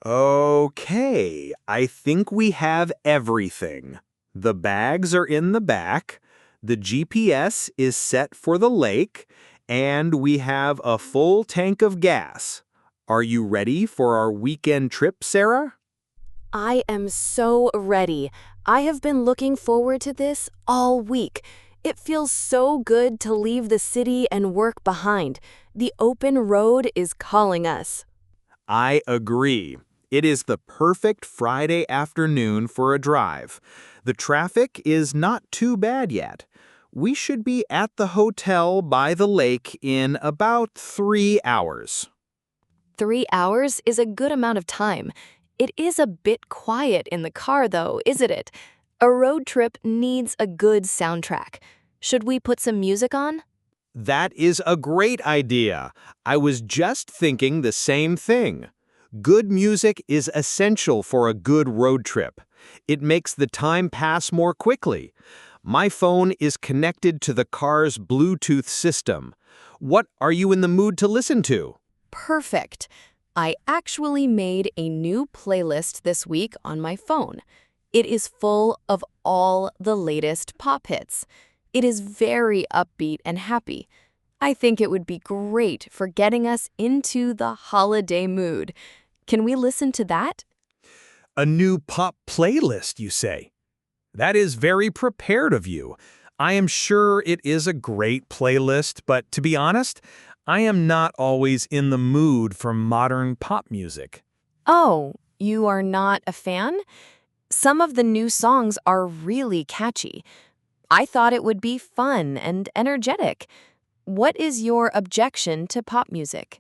Okay, I think we have everything. The bags are in the back, the GPS is set for the lake, and we have a full tank of gas. Are you ready for our weekend trip, Sarah? I am so ready. I have been looking forward to this all week. It feels so good to leave the city and work behind. The open road is calling us. I agree. It is the perfect Friday afternoon for a drive. The traffic is not too bad yet. We should be at the hotel by the lake in about 3 hours. 3 hours is a good amount of time. It is a bit quiet in the car, though, isn't it? A road trip needs a good soundtrack. Should we put some music on? That is a great idea. I was just thinking the same thing. Good music is essential for a good road trip. It makes the time pass more quickly. My phone is connected to the car's Bluetooth system. What are you in the mood to listen to? Perfect. I actually made a new playlist this week on my phone. It is full of all the latest pop hits. It is very upbeat and happy. I think it would be great for getting us into the holiday mood. Can we listen to that? A new pop playlist, you say? That is very prepared of you. I am sure it is a great playlist, but to be honest, I am not always in the mood for modern pop music. Oh, you are not a fan? Some of the new songs are really catchy. I thought it would be fun and energetic. What is your objection to pop music?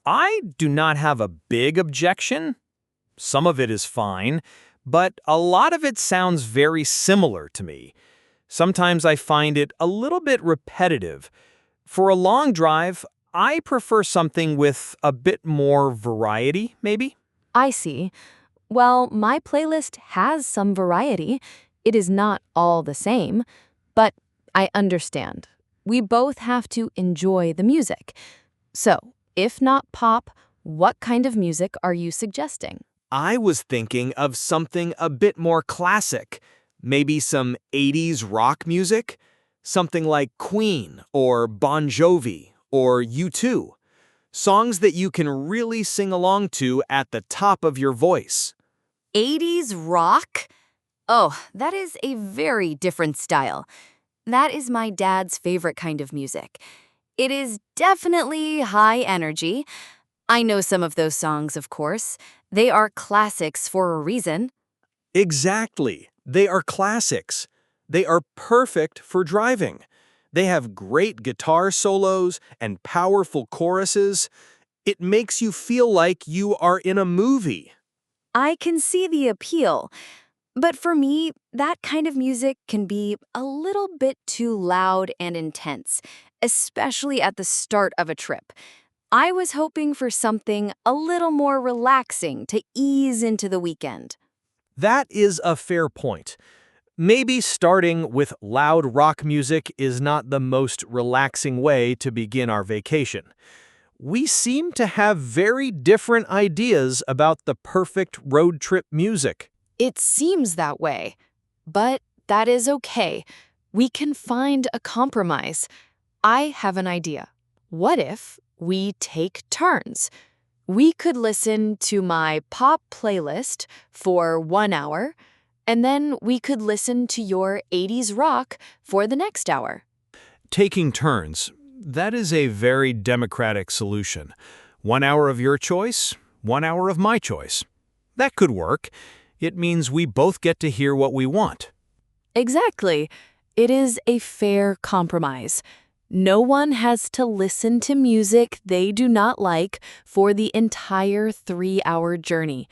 I do not have a big objection. Some of it is fine, but a lot of it sounds very similar to me. Sometimes I find it a little bit repetitive. For a long drive, I prefer something with a bit more variety, maybe. I see. Well, my playlist has some variety. It is not all the same, but I understand. We both have to enjoy the music. So, if not pop, what kind of music are you suggesting? I was thinking of something a bit more classic, maybe some 80s rock music, something like Queen or Bon Jovi or U2, songs that you can really sing along to at the top of your voice. 80s rock? Oh, that is a very different style. That is my dad's favorite kind of music. It is definitely high energy. I know some of those songs, of course. They are classics for a reason. Exactly. They are classics. They are perfect for driving. They have great guitar solos and powerful choruses. It makes you feel like you are in a movie. I can see the appeal, but for me, that kind of music can be a little bit too loud and intense, especially at the start of a trip. I was hoping for something a little more relaxing to ease into the weekend. That is a fair point. Maybe starting with loud rock music is not the most relaxing way to begin our vacation. We seem to have very different ideas about the perfect road trip music. It seems that way, but that is okay. We can find a compromise. I have an idea. What if we take turns? We could listen to my pop playlist for 1 hour, and then we could listen to your 80s rock for the next hour. Taking turns, that is a very democratic solution. 1 hour of your choice, 1 hour of my choice. That could work. It means we both get to hear what we want. Exactly. It is a fair compromise. No one has to listen to music they do not like for the entire 3 hour journey.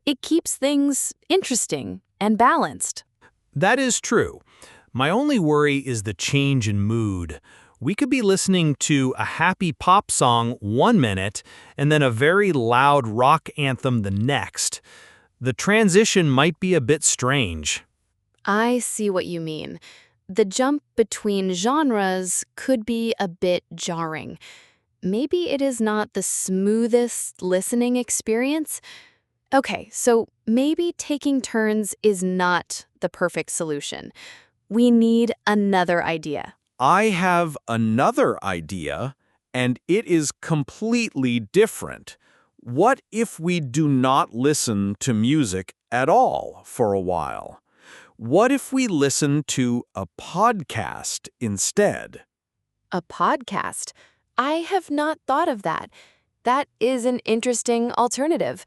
It keeps things interesting and balanced. That is true. My only worry is the change in mood. We could be listening to a happy pop song 1 minute and then a very loud rock anthem the next. The transition might be a bit strange. I see what you mean. The jump between genres could be a bit jarring. Maybe it is not the smoothest listening experience. Okay, so maybe taking turns is not the perfect solution. We need another idea. I have another idea, and it is completely different. What if we do not listen to music at all for a while? What if we listen to a podcast instead? A podcast? I have not thought of that. That is an interesting alternative.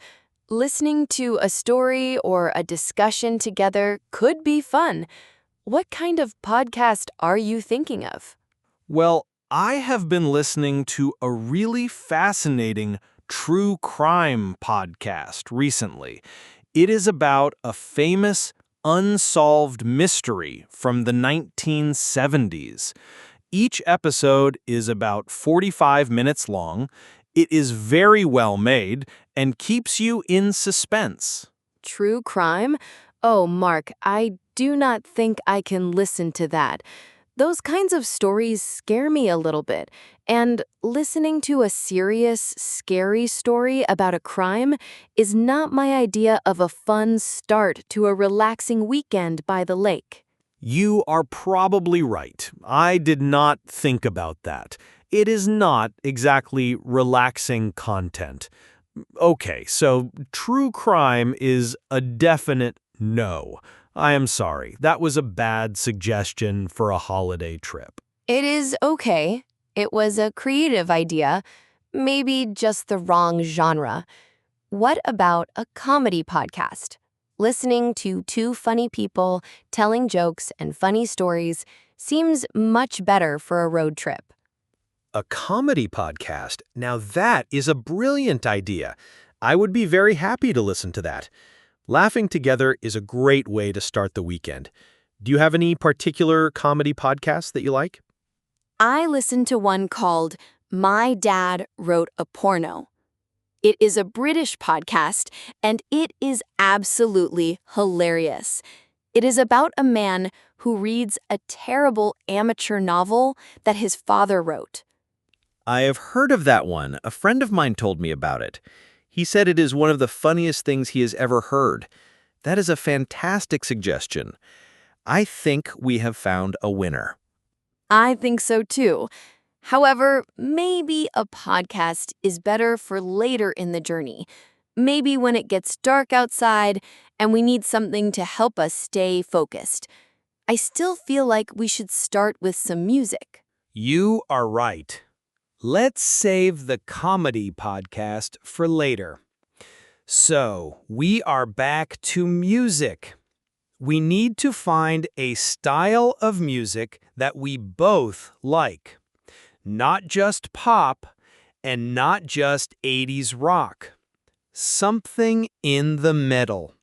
Listening to a story or a discussion together could be fun. What kind of podcast are you thinking of? Well, I have been listening to a really fascinating true crime podcast recently. It is about a famous unsolved mystery from the 1970s. Each episode is about 45 minutes long. It is very well made and keeps you in suspense. True crime? Oh, Mark, I do not think I can listen to that. Those kinds of stories scare me a little bit, and listening to a serious, scary story about a crime is not my idea of a fun start to a relaxing weekend by the lake. You are probably right. I did not think about that. It is not exactly relaxing content. Okay, so true crime is a definite no. I am sorry. That was a bad suggestion for a holiday trip. It is okay. It was a creative idea, maybe just the wrong genre. What about a comedy podcast? Listening to two funny people telling jokes and funny stories seems much better for a road trip. A comedy podcast? Now that is a brilliant idea. I would be very happy to listen to that. Laughing together is a great way to start the weekend. Do you have any particular comedy podcasts that you like? I listened to one called My Dad Wrote a Porno. It is a British podcast, and it is absolutely hilarious. It is about a man who reads a terrible amateur novel that his father wrote. I have heard of that one. A friend of mine told me about it. He said it is one of the funniest things he has ever heard. That is a fantastic suggestion. I think we have found a winner. I think so too. However, maybe a podcast is better for later in the journey. Maybe when it gets dark outside and we need something to help us stay focused. I still feel like we should start with some music. You are right. Let's save the comedy podcast for later. So, we are back to music. We need to find a style of music that we both like. Not just pop and not just 80s rock. Something in the middle.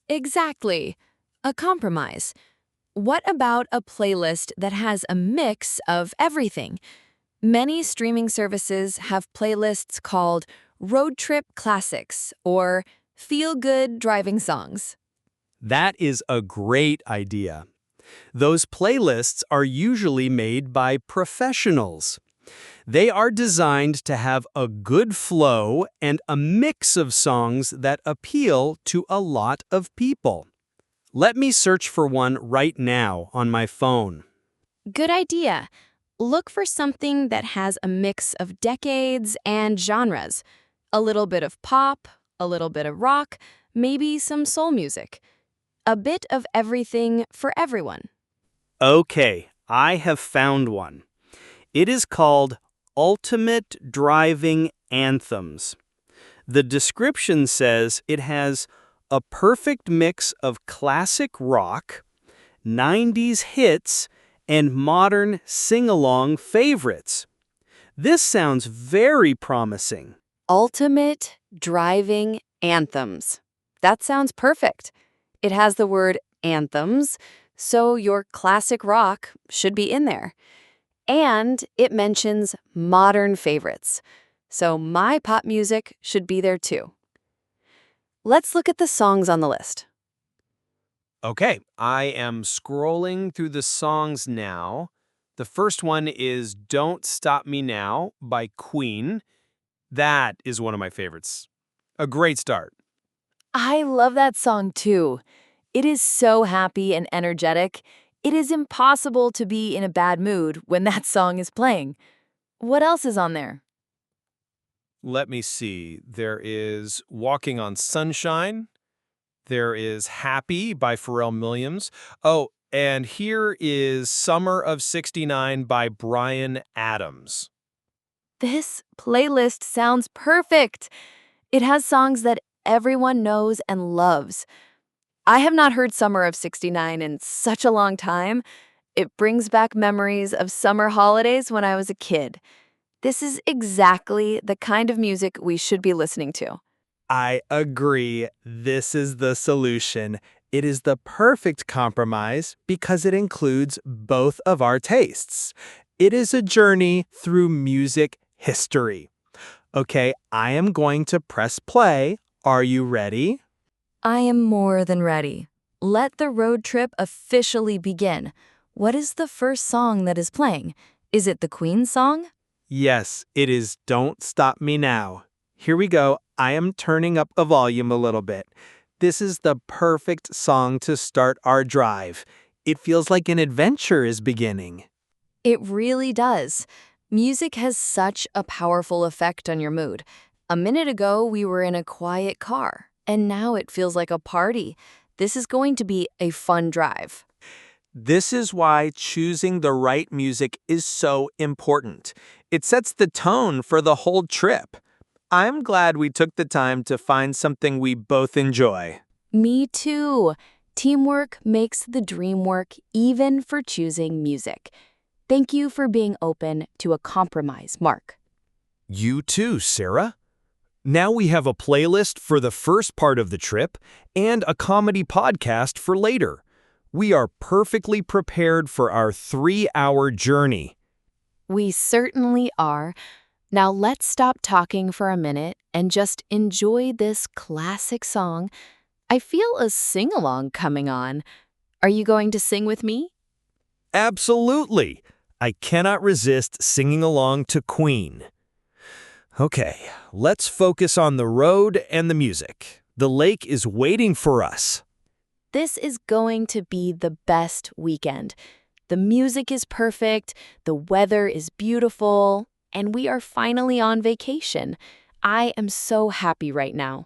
Exactly. A compromise. What about a playlist that has a mix of everything? Many streaming services have playlists called Road Trip Classics or Feel Good Driving Songs. That is a great idea. Those playlists are usually made by professionals. They are designed to have a good flow and a mix of songs that appeal to a lot of people. Let me search for one right now on my phone. Good idea. Look for something that has a mix of decades and genres. A little bit of pop, a little bit of rock, maybe some soul music. A bit of everything for everyone. Okay, I have found one. It is called Ultimate Driving Anthems. The description says it has a perfect mix of classic rock, 90s hits, and modern sing-along favorites. This sounds very promising. Ultimate driving anthems. That sounds perfect. It has the word anthems, so your classic rock should be in there. And it mentions modern favorites, so my pop music should be there too. Let's look at the songs on the list. Okay, I am scrolling through the songs now. The first one is Don't Stop Me Now by Queen. That is one of my favorites. A great start. I love that song too. It is so happy and energetic. It is impossible to be in a bad mood when that song is playing. What else is on there? Let me see. There is Walking on Sunshine. There is Happy by Pharrell Williams. Oh, and here is Summer of '69 by Bryan Adams. This playlist sounds perfect. It has songs that everyone knows and loves. I have not heard Summer of '69 in such a long time. It brings back memories of summer holidays when I was a kid. This is exactly the kind of music we should be listening to. I agree. This is the solution. It is the perfect compromise because it includes both of our tastes. It is a journey through music history. Okay, I am going to press play. Are you ready? I am more than ready. Let the road trip officially begin. What is the first song that is playing? Is it the Queen song? Yes, it is Don't Stop Me Now. Here we go. I am turning up the volume a little bit. This is the perfect song to start our drive. It feels like an adventure is beginning. It really does. Music has such a powerful effect on your mood. A minute ago, we were in a quiet car, and now it feels like a party. This is going to be a fun drive. This is why choosing the right music is so important. It sets the tone for the whole trip. I'm glad we took the time to find something we both enjoy. Me too. Teamwork makes the dream work, even for choosing music. Thank you for being open to a compromise, Mark. You too, Sarah. Now we have a playlist for the first part of the trip and a comedy podcast for later. We are perfectly prepared for our 3-hour journey. We certainly are. Now let's stop talking for a minute and just enjoy this classic song. I feel a sing-along coming on. Are you going to sing with me? Absolutely. I cannot resist singing along to Queen. Okay, let's focus on the road and the music. The lake is waiting for us. This is going to be the best weekend. The music is perfect, the weather is beautiful, and we are finally on vacation. I am so happy right now.